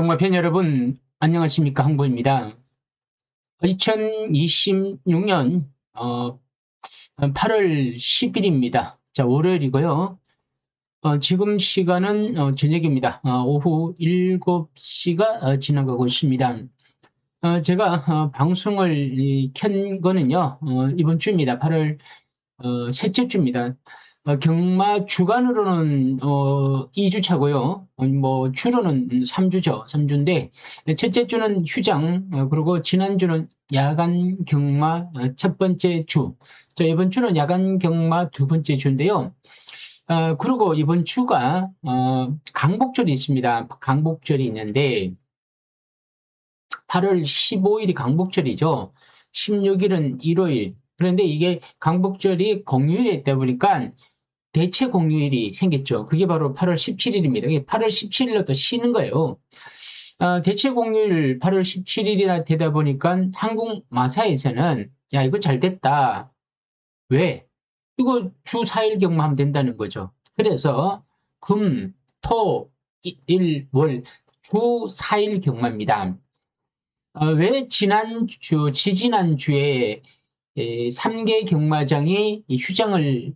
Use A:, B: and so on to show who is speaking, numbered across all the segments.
A: 경마팬 여러분, 안녕하십니까. 항보입니다. 2026년 8월 10일입니다. 자, 월요일이고요. 지금 시간은 저녁입니다. 오후 7시가 지나가고 있습니다. 제가 방송을 켠 거는요, 이번 주입니다. 8월 셋째 주입니다. 경마 주간으로는 2주차고요. 뭐 주로는 3주죠. 3주인데 첫째 주는 휴장, 그리고 지난주는 야간 경마 첫 번째 주. 자, 이번 주는 야간 경마 두 번째 주인데요. 그리고 이번 주가 강복절이 있습니다. 강복절이 있는데 8월 15일이 강복절이죠. 16일은 일요일. 그런데 이게 강복절이 공휴일에 있다 보니까 대체 공휴일이 생겼죠. 그게 바로 8월 17일입니다. 8월 17일로 또 쉬는 거예요. 대체 공휴일 8월 17일이나 되다 보니까 한국 마사에서는 야, 이거 잘 됐다. 왜? 이거 주 4일 경마하면 된다는 거죠. 그래서 금, 토, 일, 월, 주 4일 경마입니다. 왜 지지난주에 3개 경마장이 이 휴장을,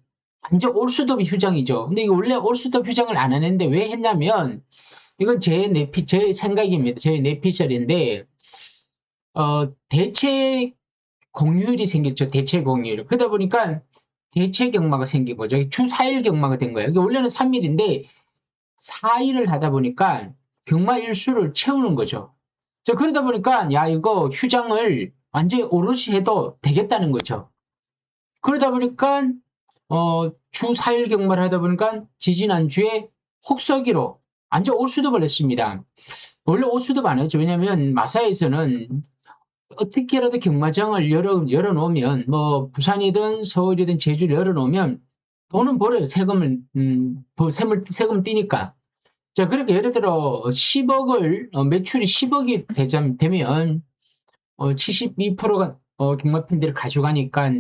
A: 완전 올수도 휴장이죠. 근데 이게 원래 올수도 휴장을 안 하는데 왜 했냐면, 이건 제 생각입니다. 제 내피셜인데, 대체 공휴일이 생겼죠. 대체 공휴일. 그러다 보니까 대체 경마가 생긴 거죠. 주 4일 경마가 된 거예요. 이게 원래는 3일인데, 4일을 하다 보니까 경마 일수를 채우는 거죠. 자, 그러다 보니까, 야, 이거 휴장을 완전히 오롯이 해도 되겠다는 거죠. 그러다 보니까, 주 4일 경마를 하다 보니까 지지난주에 혹서기로 완전 올수습을 했습니다. 원래 올수습 안 했죠. 왜냐면 마사에서는 어떻게라도 경마장을 열어놓으면, 뭐, 부산이든 서울이든 제주를 열어놓으면 돈은 벌어요. 세금 띄니까. 자, 그러니까 예를 들어 10억을, 매출이 10억이 되면, 72%가, 경마팬들이 가져가니까,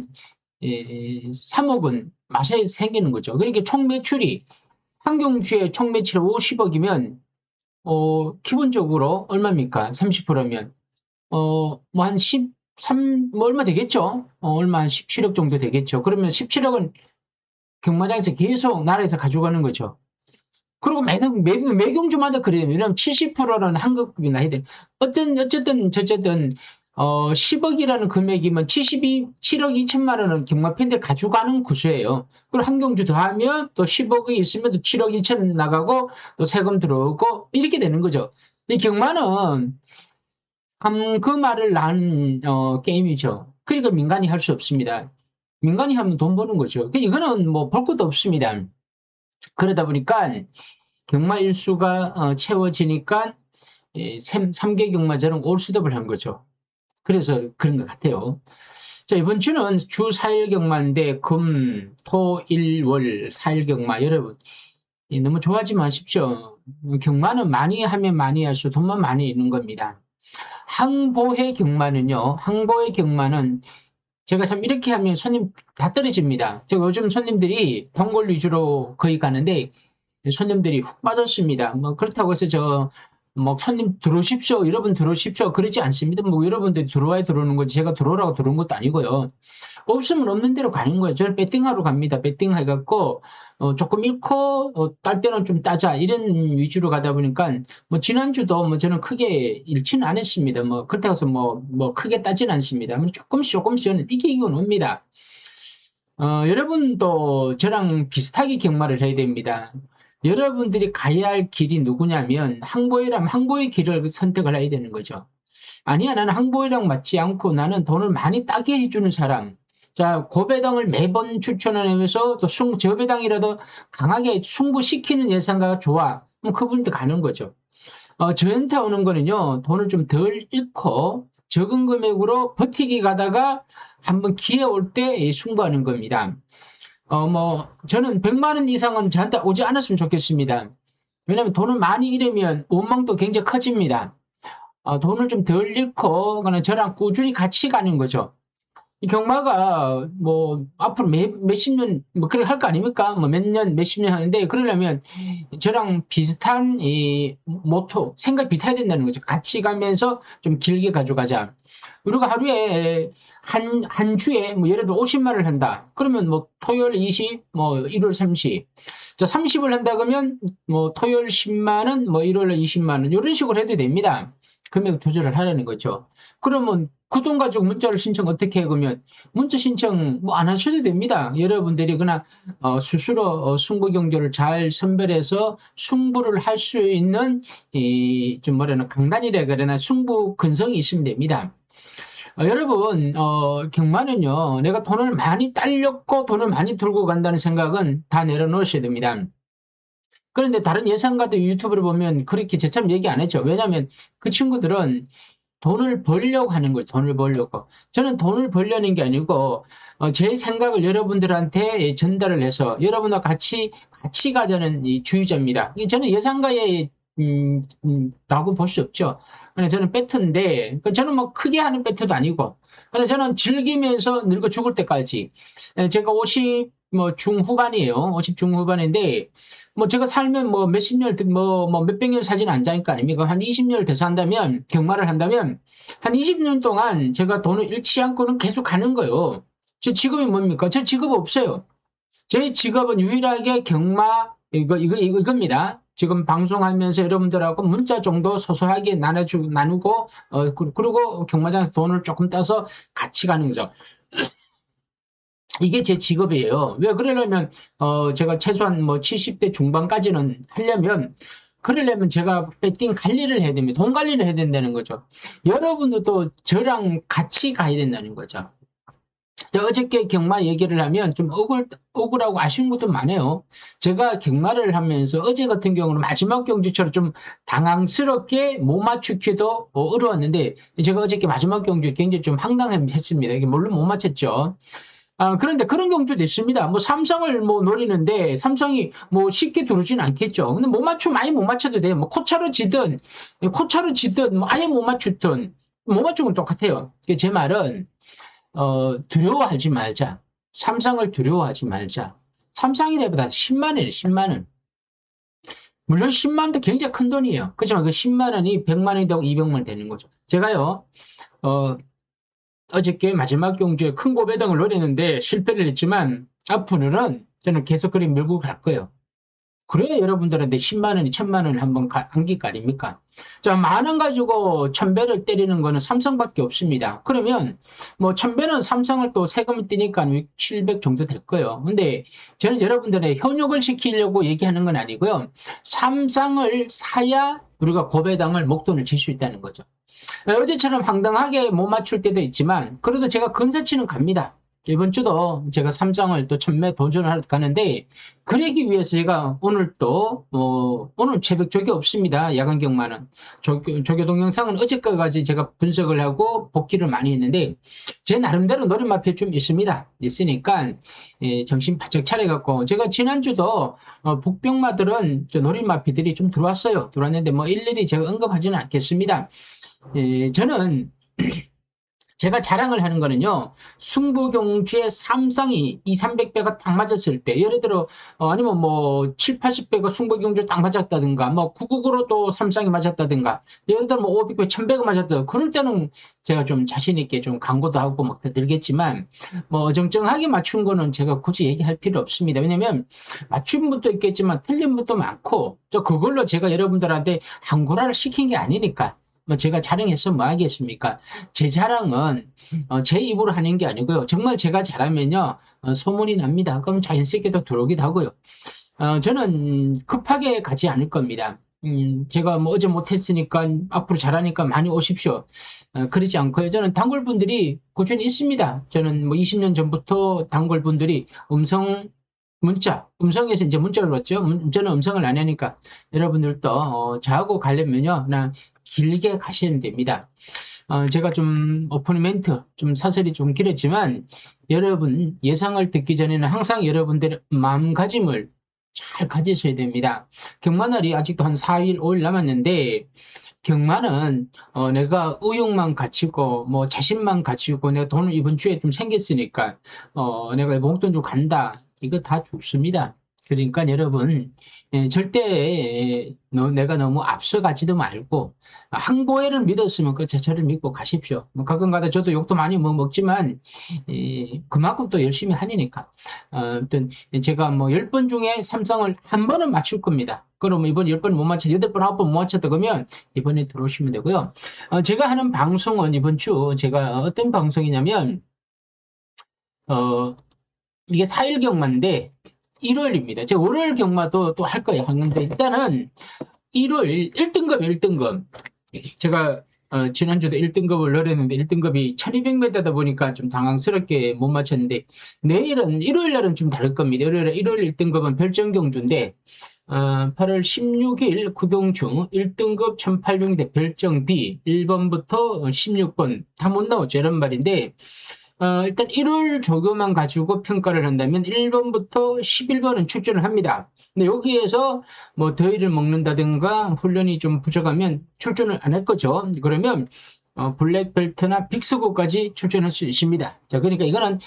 A: 3억은 마사에서 생기는 거죠. 그러니까 총 매출이, 한경주의 총 매출이 50억이면, 기본적으로 얼마입니까? 30%면, 뭐 한 13, 뭐 얼마 되겠죠? 얼마 한 17억 정도 되겠죠. 그러면 17억은 경마장에서 계속 나라에서 가져가는 거죠. 그리고 매경주마다 그래요. 왜냐면 70%는 한국급이 나야 돼. 어쨌든, 10억이라는 금액이면 7억 2천만 원은 경마팬들 가져가는 구조예요. 그리고 한경주 더하면 또 10억이 있으면 또 7억 2천 나가고 또 세금 들어오고 이렇게 되는 거죠. 이 경마는 그 말을 낳은 게임이죠. 그러니까 민간이 할 수 없습니다. 민간이 하면 돈 버는 거죠. 이거는 뭐 볼 것도 없습니다. 그러다 보니까 경마 일수가 채워지니까 3개 경마자는 올수dob을 한 거죠. 그래서 그런 것 같아요. 자, 이번 주는 주 4일 경마인데 금, 토, 일, 월 4일 경마. 여러분 너무 좋아하지 마십시오. 경마는 많이 하면 많이 할수록 돈만 많이 있는 겁니다. 항보회 경마는 제가 참 이렇게 하면 손님 다 떨어집니다. 제가 요즘 손님들이 동골 위주로 거의 가는데 손님들이 훅 빠졌습니다. 뭐 그렇다고 해서 뭐 손님 들어오십시오. 여러분 들어오십시오. 그러지 않습니다. 뭐 여러분들이 들어와야 들어오는 거지 제가 들어오라고 들어온 것도 아니고요. 없으면 없는 대로 가는 거예요. 저는 배팅하러 갑니다. 배팅 해갖고 조금 잃고 딸 때는 좀 따자 이런 위주로 가다 보니까 뭐 지난주도 뭐 저는 크게 잃지는 않았습니다. 뭐 그렇다고 해서 뭐 크게 따지는 않습니다. 조금씩 저는 이기고 놉니다. 여러분도 저랑 비슷하게 경마를 해야 됩니다. 여러분들이 가야 할 길이 누구냐면 항보회라면 항보의 길을 선택을 해야 되는 거죠. 아니야, 나는 항보회랑 맞지 않고 나는 돈을 많이 따게 해주는 사람. 자, 고배당을 매번 추천하면서 또 저배당이라도 강하게 승부시키는 예상가가 좋아. 그럼 그분들 가는 거죠. 저한테 오는 거는요, 돈을 좀 덜 잃고 적은 금액으로 버티기 가다가 한번 기회 올 때 승부하는 겁니다. 저는 100만 원 이상은 저한테 오지 않았으면 좋겠습니다. 왜냐면 돈을 많이 잃으면 원망도 굉장히 커집니다. 돈을 좀 덜 잃고, 그냥 저랑 꾸준히 같이 가는 거죠. 이 경마가 뭐 앞으로 몇십 년 뭐 그렇게 할 거 아닙니까? 뭐 몇 년, 몇십 년 하는데 그러려면 저랑 비슷한 이 모토, 생각 비슷해야 된다는 거죠. 같이 가면서 좀 길게 가져가자. 우리가 하루에 한 주에 뭐 예를 들어 50만 원을 한다. 그러면 뭐 토요일 20, 뭐 1월 30. 자, 30을 한다 그러면 뭐 토요일 10만 원, 뭐 1월 20만 원 이런 식으로 해도 됩니다. 금액 조절을 하라는 거죠. 그러면 그 돈 가지고 문자를 신청 어떻게 해? 그러면 문자 신청 뭐 안 하셔도 됩니다. 여러분들이 그냥 스스로 승부 경주를 잘 선별해서 승부를 할 수 있는 이 좀 뭐라나 강단이라 그러나 승부 근성이 있으면 됩니다. 여러분 경마는요 내가 돈을 많이 딸렸고 돈을 많이 들고 간다는 생각은 다 내려놓으셔야 됩니다. 그런데 다른 예상가도 유튜브를 보면 그렇게 저처럼 얘기 안 했죠. 왜냐하면 그 친구들은 돈을 벌려고 하는 거예요. 돈을 벌려고. 저는 돈을 벌려는 게 아니고 제 생각을 여러분들한테 전달을 해서 여러분과 같이 가자는 이 주의자입니다. 저는 예상가의 라고 볼 수 없죠. 저는 배트인데 저는 뭐 크게 하는 배트도 아니고 저는 즐기면서 늙어 죽을 때까지 제가 50 뭐 중후반이에요. 50 중후반인데 뭐 제가 살면 뭐 몇십 년, 뭐 몇백 년 살지는 않을 거 아닙니까? 한 20년을 더 산다면, 경마를 한다면, 한 20년 동안 제가 돈을 잃지 않고는 계속 가는 거예요. 제 직업이 뭡니까? 제 직업 없어요. 제 직업은 유일하게 경마, 이겁니다. 지금 방송하면서 여러분들하고 문자 정도 소소하게 나누고, 그리고 경마장에서 돈을 조금 따서 같이 가는 거죠. 이게 제 직업이에요. 왜 그러려면 제가 최소한 뭐 70대 중반까지는 하려면 그러려면 제가 배팅 관리를 해야 됩니다. 돈 관리를 해야 된다는 거죠. 여러분들도 저랑 같이 가야 된다는 거죠. 어저께 경마 얘기를 하면 좀 억울하고 아쉬운 것도 많아요. 제가 경마를 하면서 어제 같은 경우는 마지막 경주처럼 좀 당황스럽게 못 맞추기도 어려웠는데 제가 어저께 마지막 경주 굉장히 좀 황당했습니다. 이게 물론 못 맞췄죠. 그런데 그런 경우도 있습니다. 뭐 삼성을 뭐 노리는데 삼성이 뭐 쉽게 들어오진 않겠죠. 근데 못 맞추면 아예 못 맞춰도 돼요. 뭐 코차로 지든 뭐 아예 못 맞추든 못 맞추면 똑같아요. 제 말은 두려워하지 말자. 삼성을 두려워하지 말자. 삼성이라보다 10만 원이에요. 10만 원. 물론 10만 원도 굉장히 큰 돈이에요. 그렇지만 그 10만 원이 100만 원이 되고 200만 원 되는 거죠. 제가요. 어, 어저께 마지막 경주에 큰 고배당을 노렸는데 실패를 했지만 앞으로는 저는 계속 그리 밀고 갈 거예요. 그래야 여러분들한테 10만 원이 1000만 원 한번 안길 거 아닙니까? 자, 만 원 가지고 1000배를 때리는 거는 삼성밖에 없습니다. 그러면 뭐 1000배는 삼성을 또 세금을 떼니까 700 정도 될 거예요. 근데 저는 여러분들의 현혹을 시키려고 얘기하는 건 아니고요. 삼성을 사야 우리가 고배당을 목돈을 질 수 있다는 거죠. 어제처럼 황당하게 못 맞출 때도 있지만 그래도 제가 근사치는 갑니다. 이번 주도 제가 삼성을 또 천매 도전을 하러 가는데 그러기 위해서 제가 오늘 또 오늘 새벽 조교 없습니다. 야간 경마는 조교 동영상은 어제까지 제가 분석을 하고 복귀를 많이 했는데 제 나름대로 노림마필 좀 있으니까 정신 바짝 차려갖고 제가 지난주도 복병마들은 노림마피들이 좀 들어왔는데 뭐 일일이 제가 언급하지는 않겠습니다. 저는 제가 자랑을 하는 거는요, 승부경주에 삼성이 2, 300배가 딱 맞았을 때, 예를 들어, 아니면 뭐, 7, 80배가 승부경주 딱 맞았다든가, 뭐, 999로 또 삼성이 맞았다든가, 예를 들어 뭐, 500배, 1000배가 맞았다. 그럴 때는 제가 좀 자신있게 좀 광고도 하고 막 들겠지만, 뭐, 어정쩡하게 맞춘 거는 제가 굳이 얘기할 필요 없습니다. 왜냐면, 맞춘 분도 있겠지만, 틀린 분도 많고, 그걸로 제가 여러분들한테 한고라를 시킨 게 아니니까. 뭐 제가 자랑해서 뭐 하겠습니까? 제 자랑은 제 입으로 하는 게 아니고요. 정말 제가 잘하면요 소문이 납니다. 그럼 자연스럽게 들어오기도 하고요. 저는 급하게 가지 않을 겁니다. 제가 뭐 어제 못했으니까 앞으로 잘하니까 많이 오십시오. 그러지 않고요. 저는 단골분들이 꾸준히 있습니다. 저는 뭐 20년 전부터 단골분들이 음성에서 이제 문자로 왔죠. 저는 음성을 안 하니까 여러분들도 저하고 가려면요, 나 길게 가시면 됩니다. 제가 좀 오프닝 멘트, 좀 사설이 좀 길었지만 여러분 예상을 듣기 전에는 항상 여러분들의 마음가짐을 잘 가지셔야 됩니다. 경마날이 아직도 한 4일, 5일 남았는데 경마는 내가 의욕만 갖추고 뭐 자신만 갖추고 내가 돈을 이번 주에 좀 생겼으니까 내가 목돈 좀 간다. 이거 다 죽습니다. 그러니까 여러분 절대 내가 너무 앞서가지도 말고 항보회를 믿었으면 그 자체를 믿고 가십시오. 뭐 가끔가다 저도 욕도 많이 먹지만 그만큼 또 열심히 하니까 아무튼 제가 뭐 10번 중에 삼성을 한 번은 맞출 겁니다. 그러면 이번 10번 못 맞춰 8번 9번 못 맞췄다 그러면 이번에 들어오시면 되고요. 제가 하는 방송은 이번 주 제가 어떤 방송이냐면 이게 4일 경마인데 1월입니다. 제가 월요일 경마도 또 할 거예요. 하는데 일단은 1월 1등급 1등급 제가 지난주도 1등급을 넣었는데 1등급이 1200m다 보니까 좀 당황스럽게 못 맞췄는데 내일은 일요일 날은 좀 다를 겁니다. 일요일 1등급은 별정경주인데 8월 16일 구경중 1등급 1800대 별정 B 1번부터 16번 다 못 나오죠. 이런 말인데 일단 1월 조교만 가지고 평가를 한다면 1번부터 11번은 출전을 합니다. 근데 여기에서 뭐 더위를 먹는다든가 훈련이 좀 부족하면 출전을 안 할 거죠. 그러면 블랙벨트나 빅스고까지 출전할 수 있습니다. 자, 그러니까 이거는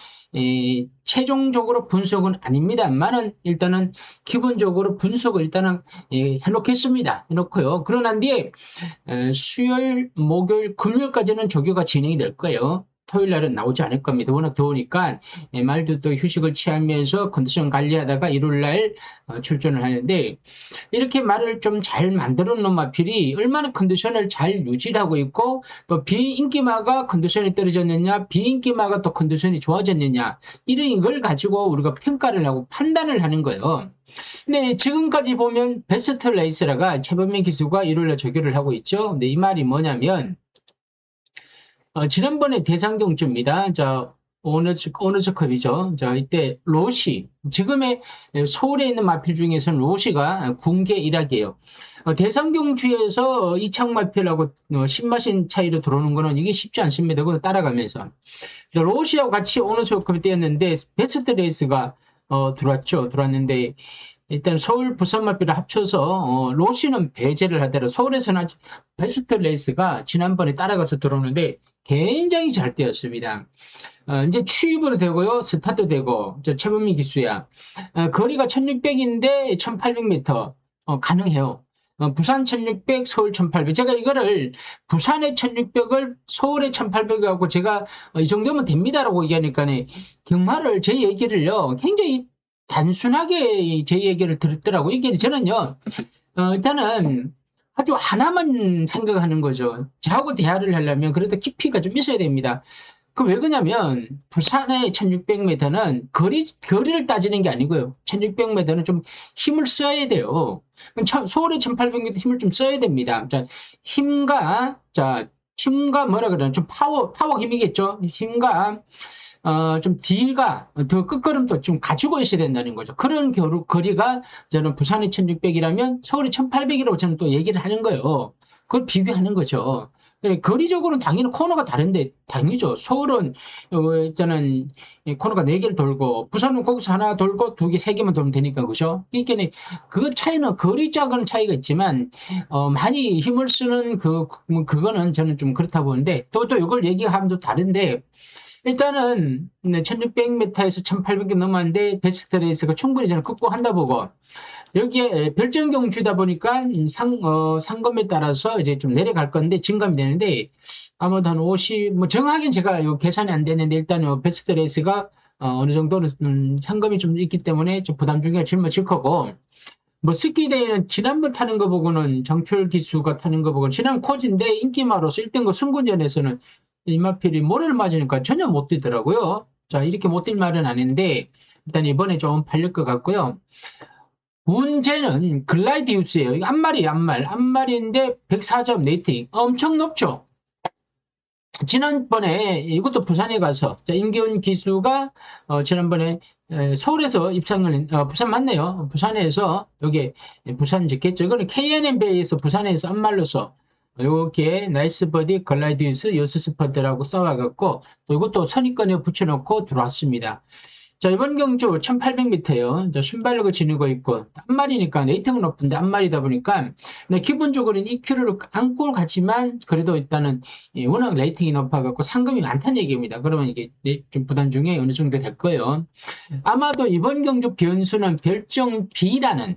A: 최종적으로 분석은 아닙니다만은 일단은 기본적으로 분석을 일단은 해놓겠습니다. 해놓고요. 그러난 뒤에 수요일, 목요일, 금요일까지는 조교가 진행이 될 거예요. 토요일 날은 나오지 않을 겁니다. 워낙 더우니까 말도 또 휴식을 취하면서 컨디션 관리하다가 일요일 날 출전을 하는데 이렇게 말을 좀 잘 만들어 놓은 마필이 얼마나 컨디션을 잘 유지하고 있고 또 비인기마가 컨디션이 떨어졌느냐 비인기마가 또 컨디션이 좋아졌느냐 이런 걸 가지고 우리가 평가를 하고 판단을 하는 거예요. 근데 지금까지 보면 베스트 레이스라가 최범민 기수가 일요일 날 조교를 하고 있죠. 근데 이 말이 뭐냐면 지난번에 대상경주입니다. 자, 오너즈컵이죠. 자, 이때 로시, 지금의 서울에 있는 마필 중에서는 로시가 군계 1학이에요. 대상경주에서 이창 마필하고 신마신 차이로 들어오는 거는 이게 쉽지 않습니다. 그거 따라가면서. 로시하고 같이 오너즈컵이 뛰었는데 베스트 레이스가 들어왔는데 일단 서울 부산 마필을 합쳐서 로시는 배제를 하더라도 서울에서는 베스트 레이스가 지난번에 따라가서 들어오는데 굉장히 잘 뛰었습니다. 이제 추입으로 되고요. 스타트 되고, 최범민 기수야. 거리가 1600인데 1800m, 가능해요. 부산 1600, 서울 1800. 제가 이거를 부산의 1600을 서울의 1800하고 제가 이 정도면 됩니다라고 얘기하니까 경마를 제 얘기를요. 굉장히 단순하게 제 얘기를 들었더라고요. 이게 저는요. 일단은 아주 하나만 생각하는 거죠. 저하고 대화를 하려면 그래도 깊이가 좀 있어야 됩니다. 그 왜 그러냐면 부산의 1600m는 거리를 따지는 게 아니고요. 1600m는 좀 힘을 써야 돼요. 서울의 1800m 힘을 좀 써야 됩니다. 자, 힘과 뭐라 그러나 좀 파워 힘이겠죠. 힘과 좀 딜과 더 끝걸음도 좀 가지고 있어야 된다는 거죠. 그런 거리가 저는 부산의 1600이라면 서울의 1800이라고 저는 또 얘기를 하는 거예요. 그걸 비교하는 거죠. 거리적으로는 당연히 코너가 다른데 당연히죠. 서울은 저는 코너가 4개를 돌고 부산은 거기서 하나 돌고 2개, 3개만 돌면 되니까 그죠? 그러니까 그 차이는 거리 작은 차이가 있지만 많이 힘을 쓰는 그거는 저는 좀 그렇다고 보는데 또 이걸 얘기하면 또 다른데 일단은 1600m에서 1800개 넘었는데 베스트 레이스가 충분히 저는 극복한다 보고 여기에 별정경주다 보니까 상금에 따라서 이제 좀 내려갈 건데 증감이 되는데 아마도 한 50, 뭐 정확하게는 제가 요 계산이 안 되는데 일단 요 베스트 레이스가 어느 정도는 상금이 좀 있기 때문에 좀 부담 중에 짊어질 거고 뭐 스키대회는 지난번 타는 거 보고는 정철 기수가 타는 거 보고는 지난 코지인데 인기마로서 1등급 승군전에서는 이마필이 모래를 맞으니까 전혀 못 뛰더라고요. 자, 이렇게 못 뛸 말은 아닌데 일단 이번에 좀 팔릴 것 같고요. 문제는 글라이디우스예요. 이거 앞말인데 104점 레이팅 엄청 높죠. 지난번에 이것도 부산에 가서 임기훈 기수가 지난번에 서울에서 입상을 부산 맞네요. 부산에서 여기 부산 적겠죠. 이거는 KNN배에서 부산에서 앞말로서 이렇게 나이스 버디 글라이디우스 여수 스퍼드라고 써와갖고 또 이것도 선입견에 붙여놓고 들어왔습니다. 자, 이번 경주 1800m예요. 순발력을 지니고 있고, 앞마리니까 레이팅은 높은데 앞마리다 보니까, 근데 기본적으로는 EQ를 안고 가지만, 그래도 일단은, 워낙 레이팅이 높아갖고 상금이 많다는 얘기입니다. 그러면 이게 좀 부담 중에 어느 정도 될 거예요. 아마도 이번 경주 변수는 별정 B라는,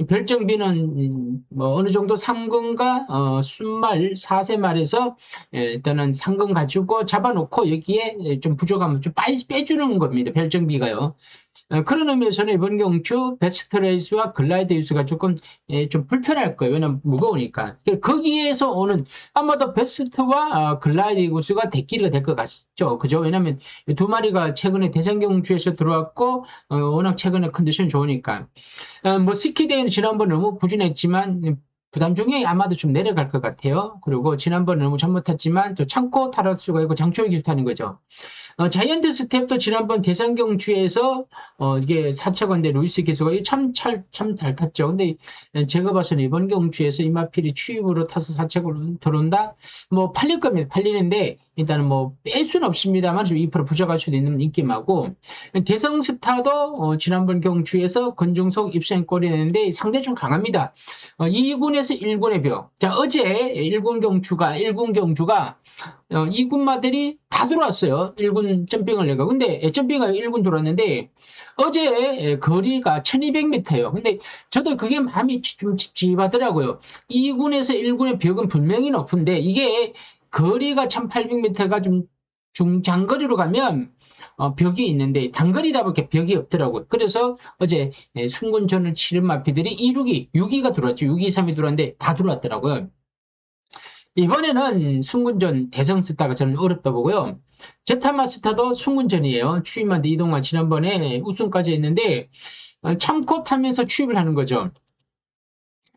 A: 별정 B는 뭐 어느 정도 상금과 순말 4세말에서 일단은 상금 가지고 잡아놓고 여기에 좀 부족함을 좀 빼주는 겁니다. 별정 B가요. 그런 의미에서는 이번 경주 베스트 레이스와 글라이드 레이스가 조금 좀 불편할 거예요. 왜냐면 무거우니까. 거기에서 오는 아마도 베스트와 글라이드 레이스가 대끼리가 될 것 같죠. 그죠? 왜냐면 두 마리가 최근에 대선 경주에서 들어왔고 워낙 최근에 컨디션 좋으니까. 뭐 스키데이는 지난번 너무 부진했지만 부담 중에 아마도 좀 내려갈 것 같아요. 그리고 지난번에 너무 잘못 탔지만 또 참고 탈할 수가 있고 장초에 기술 타는 거죠. 자이언트 스텝도 지난번 대상경주에서 이게 4차건데 루이스 기수가 참 잘 탔죠. 근데 제가 봐서는 이번 경주에서 이마필이 추입으로 타서 4차로 들어온다. 뭐 팔릴 겁니다. 팔리는데 일단은 뭐 뺄 수는 없습니다만 좀 2% 부족할 수도 있는 인기마고 대성 스타도 지난번 경주에서 건중속 입상골이 냈는데 상대 좀 강합니다. 2군에서 1군의 벽. 자 어제 1군 경주가 2군마들이 다 들어왔어요. 1군 점핑을 내가. 근데 점핑가 1군 들어왔는데 어제 거리가 1200m예요. 근데 저도 그게 마음이 좀 찝찝하더라고요. 2군에서 1군의 벽은 분명히 높은데 이게 거리가 1800m가 좀 중장거리로 가면 벽이 있는데 단거리다 보니까 벽이 없더라고요. 그래서 어제 순군전을 치른 마피들이 262, 6위가 들어왔죠. 6, 2, 3이 들어왔는데 다 들어왔더라고요. 이번에는 순군전 대성스타가 저는 어렵다 보고요. 제타마스타도 순군전이에요. 추임한데 이동만 지난번에 우승까지 했는데 참고 타면서 추입을 하는 거죠.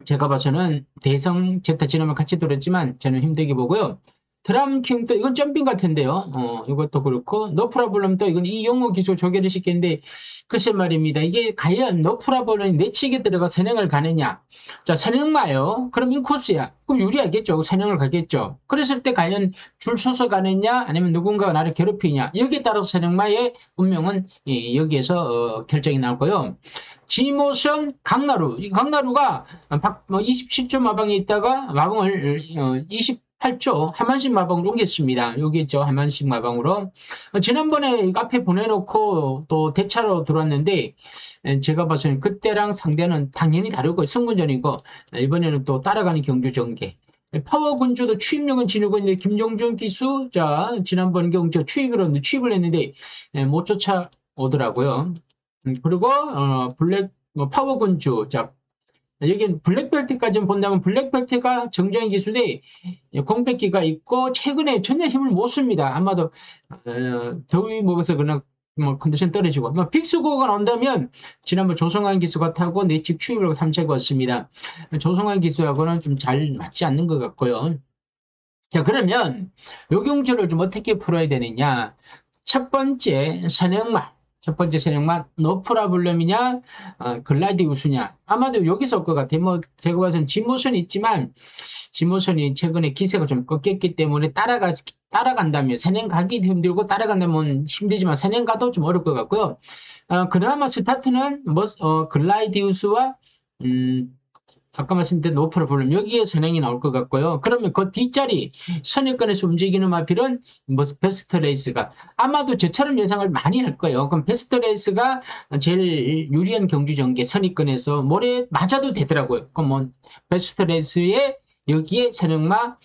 A: 제가 봐서는 대성 제타 지난번 같이 돌았지만 저는 힘들게 보고요. 드람킹도 이건 점핑 같은데요. 이것도 그렇고 노프라블럼도 이건 이용호 기술 조개를 시켰는데 글쎄 말입니다. 이게 과연 노프라블럼이 내치게 들어가 선행을 가느냐. 자 선행마요. 그럼 인코스야. 그럼 유리하겠죠. 선행을 가겠죠. 그랬을 때 과연 줄 서서 가느냐 아니면 누군가가 나를 괴롭히냐. 여기에 따라서 선행마의 운명은 여기에서 결정이 나올 거요. 지모션 강나루. 이 강나루가 27조 마방에 있다가 마방을 28조 한만식 마방으로 옮겼습니다. 여기 있죠. 한만식 마방으로. 지난번에 앞에 보내놓고 또 대차로 들어왔는데 제가 봐서는 그때랑 상대는 당연히 다르고 승군전이고 이번에는 또 따라가는 경주 전개. 파워 군주도 추입력은 지르고 있는데 김종준 기수 자 지난번 경주 추입을 했는데 못 쫓아오더라고요. 그리고 블랙 파워 군주 자 여기는 블랙벨트까지 본다면 블랙벨트가 정정의 기술에 공백기가 있고 최근에 전혀 힘을 못 씁니다. 아마도 더위 먹어서 그냥 뭐 컨디션 떨어지고 빅스고가 나온다면 지난번 조성환 기수가 타고 내측 추입을 하고 3차가 왔습니다. 조성환 기수하고는 좀 잘 맞지 않는 것 같고요. 자 그러면 요 경주를 좀 어떻게 풀어야 되느냐. 첫 번째 선행만 노프라블럼이냐 글라이드 우수냐 아마도 여기서 올 것 같아요. 뭐 제가 봐서는 지모선이 있지만 지모선이 최근에 기세가 좀 꺾였기 때문에 따라간다면 선행 가기 힘들고 따라간다면 힘들지만 선행 가도 좀 어려울 것 같고요. 그나마 스타트는 글라이드 우수와 아까 말씀드린 노프라블럼 여기에 선행이 나올 것 같고요. 그러면 그 뒷자리 선행권에서 움직이는 마필은 뭐 베스트 레이스가 아마도 저처럼 예상을 많이 할 거예요. 그럼 베스트 레이스가 제일 유리한 경주 전개 선행권에서 모레 맞아도 되더라고요. 그럼 뭐 베스트 레이스에 여기에 선행마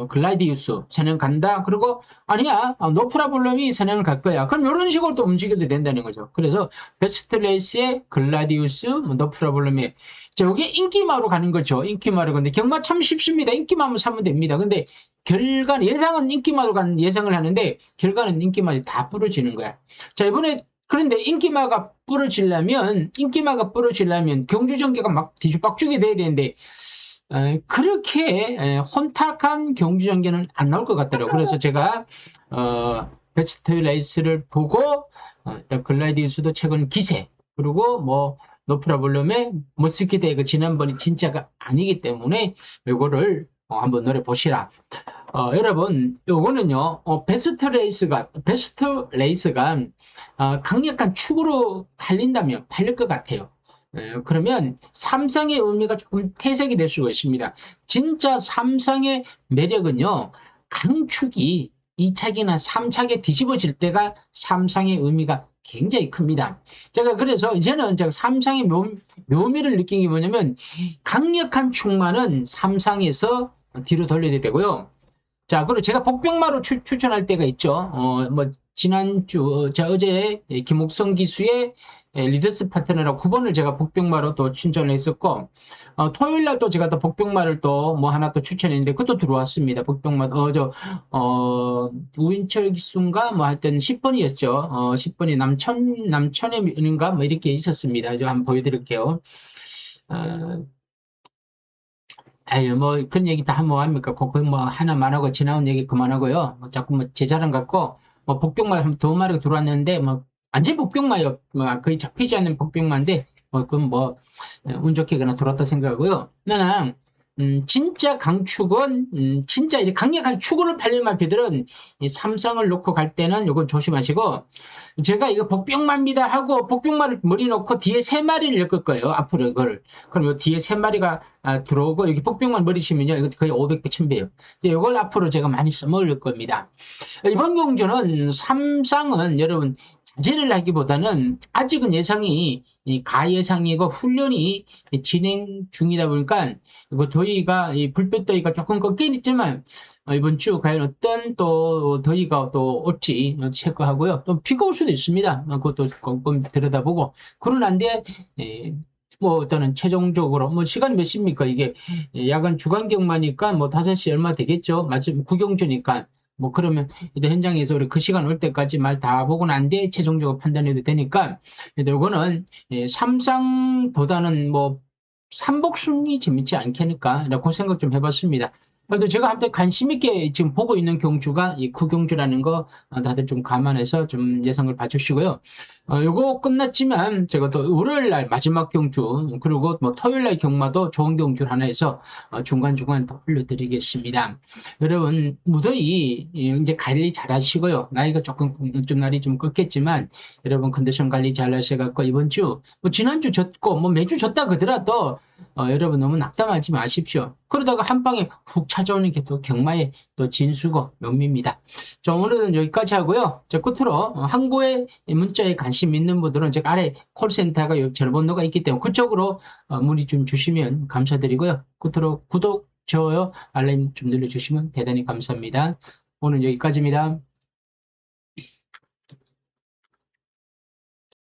A: 글라이드 유스 선행 간다. 그리고 아니야 노프라블럼이 선행을 갈 거야. 그럼 이런 식으로 또 움직여도 된다는 거죠. 그래서 베스트 레이스에 글라이드 유스 노프라블럼에 자, 여기 인기마로 가는 거죠. 인기마로. 근데 경마 참 쉽습니다. 인기마만 사면 됩니다. 근데 예상은 인기마로 가는 예상을 하는데, 결과는 인기마이 다 부러지는 거야. 자, 이번에, 그런데 인기마가 부러지려면 경주 전개가 막 뒤죽박죽이 돼야 되는데, 그렇게 혼탁한 경주 전개는 안 나올 것 같더라고요. 그래서 제가, 베스트 레이스를 보고, 일단 글라이디우스도 최근 기세, 그리고 뭐, 노프라블럼의 머스키드의 그 지난번이 진짜가 아니기 때문에 이거를 한번 노려보시라. 여러분, 요거는요, 베스트 레이스가, 강력한 축으로 팔린다면 팔릴 것 같아요. 그러면 삼성의 의미가 조금 퇴색이 될 수가 있습니다. 진짜 삼성의 매력은요, 강축이 2차기나 3차기에 뒤집어질 때가 삼성의 의미가 굉장히 큽니다. 제가 그래서 이제는 제가 삼성의 묘미를 느낀 게 뭐냐면, 강력한 축만은 삼성에서 뒤로 돌려야 되고요. 자, 그리고 제가 복병마로 추천할 때가 있죠. 지난주, 어제 김옥성 기수의 리더스 파트너라고 9번을 제가 복병마로 또 추천을 했었고, 토요일 날 또 제가 또 복병마를 또 뭐 하나 또 추천했는데, 그것도 들어왔습니다. 복병마, 우인철 기수인가? 뭐 하여튼 10번이었죠. 10번이 남천의 은인가? 뭐 이렇게 있었습니다. 저 한번 보여드릴게요. 아유, 뭐, 그런 얘기 다 하면 뭐합니까? 거기 뭐, 하나만 하고, 지나온 얘기 그만하고요. 뭐 자꾸 뭐, 제 자랑 갖고, 뭐, 복병만 한 두 마리가 들어왔는데, 뭐, 완전 복병마요. 뭐, 거의 잡히지 않는 복병마인데, 뭐, 그건 뭐, 운 좋게 그냥 들어왔다 생각하고요. 나는, 진짜 강축은, 진짜 이 강력한 축으로 팔릴 마피들은, 이 삼성을 놓고 갈 때는 요건 조심하시고, 제가 이거 복병마입니다 하고, 복병마를 머리 놓고 뒤에 세 마리를 엮을 거예요. 앞으로 이걸. 그럼 요 뒤에 세 마리가 들어오고 여기 복병만 버리시면요 이거 거의 500배 1000배예요. 이걸 앞으로 제가 많이 써먹을 겁니다. 이번 경주는 삼상은 여러분 자제를 하기보다는 아직은 예상이 가예상이고 훈련이 진행 중이다 보니까 이거 더위가 불볕더위가 조금 꺾긴 있지만 이번 주 과연 어떤 또 더위가 또 올지 체크하고요. 또 비가 올 수도 있습니다. 그것도 꼼꼼히 들여다보고 그러는데 뭐 저는 최종적으로 뭐 시간이 몇 시입니까 이게 야간 주간경마니까 뭐 5시 얼마 되겠죠. 마침 구경주니까 뭐 그러면 일단 현장에서 우리 그 시간 올 때까지 말 다 보고 난 뒤에 최종적으로 판단해도 되니까 이거는 삼상보다는 뭐 삼복순이 재밌지 않겠니까 그 생각 좀 해봤습니다. 그래도 제가 한때 관심 있게 지금 보고 있는 경주가 이 구경주라는 거 다들 좀 감안해서 좀 예상을 봐주시고요. 요거 끝났지만 제가 또 월요일 날 마지막 경주 그리고 뭐 토요일 날 경마도 좋은 경주를 하나 해서 중간중간 더 올려드리겠습니다. 여러분 무더위 이제 관리 잘 하시고요. 나이가 조금 좀 날이 좀 꺾겠지만 여러분 컨디션 관리 잘 하셔갖고 이번 주 뭐 지난주 졌고 뭐 매주 졌다 그러더라도 여러분 너무 낙담하지 마십시오. 그러다가 한 방에 훅 찾아오는 게 또 경마의 또 진수고 묘미입니다. 자, 오늘은 여기까지 하고요. 저 끝으로 항구의 문자에 관심 있는 분들은 제가 아래 콜센터가 전화번호가 있기 때문에 그쪽으로 문의 좀 주시면 감사드리고요. 끝으로 구독, 좋아요, 알림 좀 눌러주시면 대단히 감사합니다. 오늘 여기까지입니다.